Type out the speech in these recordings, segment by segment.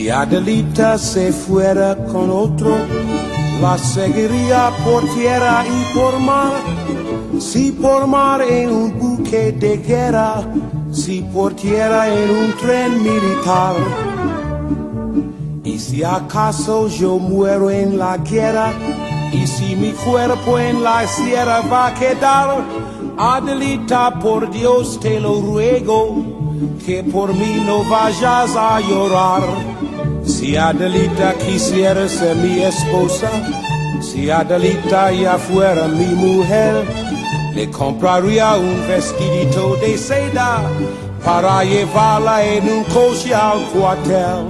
Si Adelita se fuera con otro, la seguiría por tierra y por mar. Si por mar en un buque de guerra, si por tierra en un tren militar. Y si acaso yo muero en la guerra, y si mi cuerpo en la sierra va a quedar, Adelita, por Dios te lo ruego, que por mí no vayas a llorar. Si Adelita quisiera ser mi esposa, si Adelita ya fuera mi mujer, le compraría un vestidito de seda para llevarla en un coche al cuartel.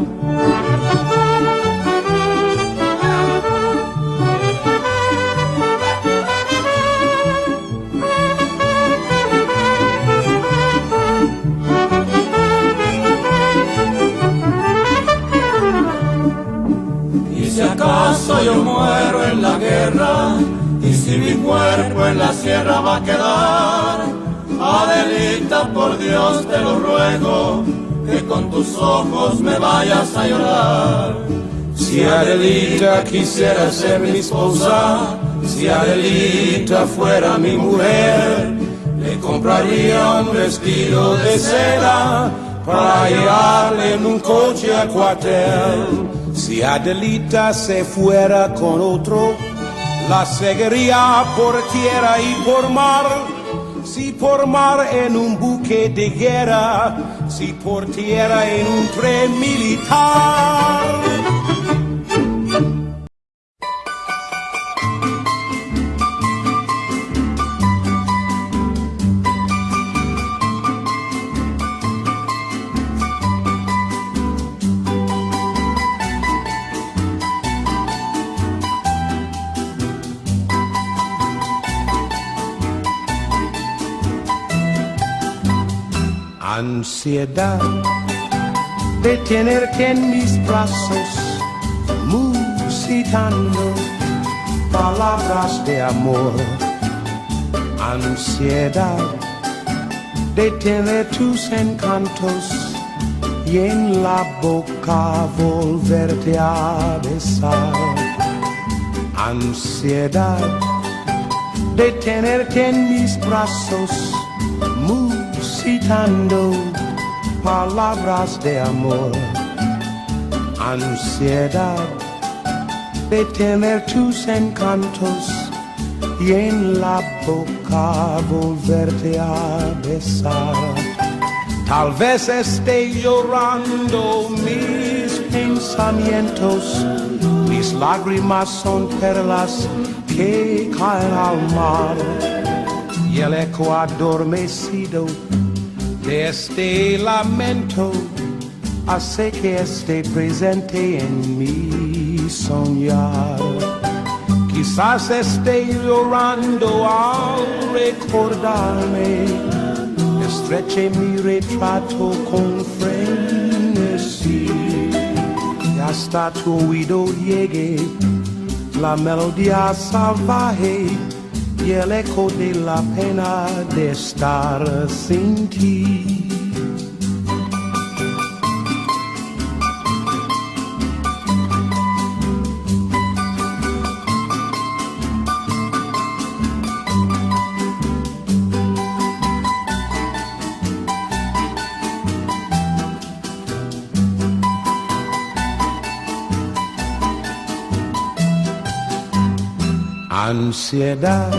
Si acaso yo muero en la guerra, y si mi cuerpo en la sierra va a quedar, Adelita, por Dios te lo ruego, que con tus ojos me vayas a llorar. Si Adelita quisiera ser mi esposa, si Adelita fuera mi mujer, le compraría un vestido de seda para llevarle en un coche al cuartel. Si Adelita se fuera con otro, la seguiría por tierra y por mar. Si por mar en un buque de guerra, si por tierra en un tren militar. Ansiedad de tenerte en mis brazos, musitando palabras de amor. Ansiedad de tener tus encantos y en la boca volverte a besar. Ansiedad de tenerte en mis brazos, musitando palabras de amor. Ansiedad de tener tus encantos y en la boca volverte a besar. Tal vez esté llorando mis pensamientos, mis lágrimas son perlas que caen al mar, y el eco adormecido de este lamento hace que esté presente en mi soñar. Quizás esté llorando al recordarme, estreche mi retrato con frenesí, y hasta tu oído llegue la melodía salvaje y el eco de la pena de estar sin ti. Ansiedad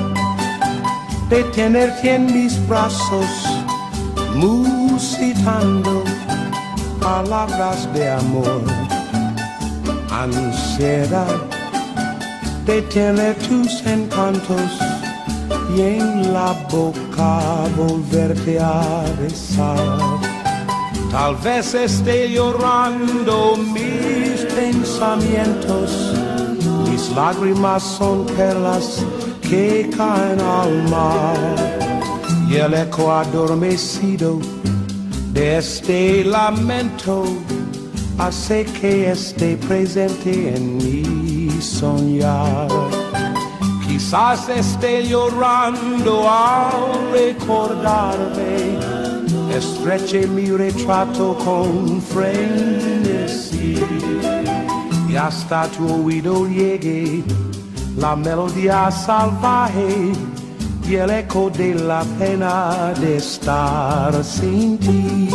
de tenerte en mis brazos, musitando palabras de amor. Ansiedad de tener tus encantos y en la boca volverte a besar. Tal vez esté llorando mis pensamientos, mis lágrimas son perlas que caen al mar, y el eco adormecido de este lamento hace que esté presente en mi soñar. Quizás esté llorando al recordarme, estreche mi retrato con frenesí y hasta tu oído llegue la melodía salvaje y el eco de la pena de estar sin ti.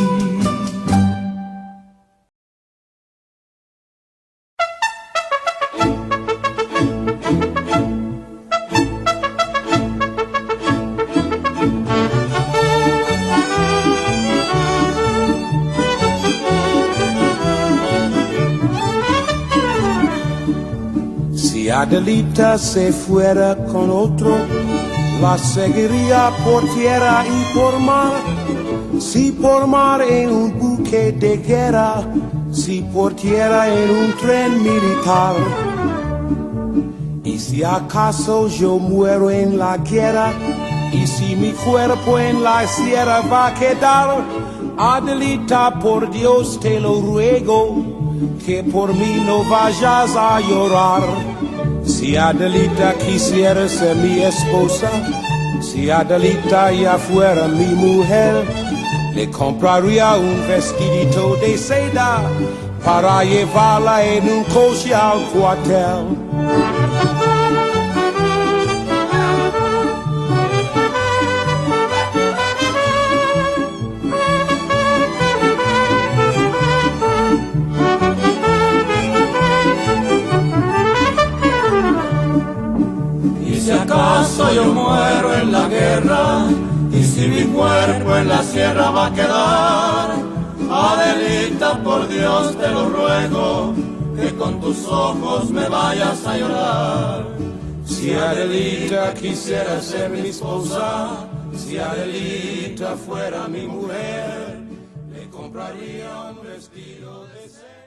Si Adelita se fuera con otro, la seguiría por tierra y por mar. Si por mar en un buque de guerra, si por tierra en un tren militar. Y si acaso yo muero en la guerra, y si mi cuerpo en la sierra va a quedar, Adelita, por Dios te lo ruego, que por mí no vayas a llorar. Si Adelita quisiera ser mi esposa, si Adelita ya fuera mi mujer, le compraría un vestidito de seda para llevarla en un coche al cuartel. Si acaso yo muero en la guerra, y si mi cuerpo en la sierra va a quedar, Adelita, por Dios te lo ruego, que con tus ojos me vayas a llorar. Si Adelita quisiera ser mi esposa, si Adelita fuera mi mujer, le compraría un vestido de seda.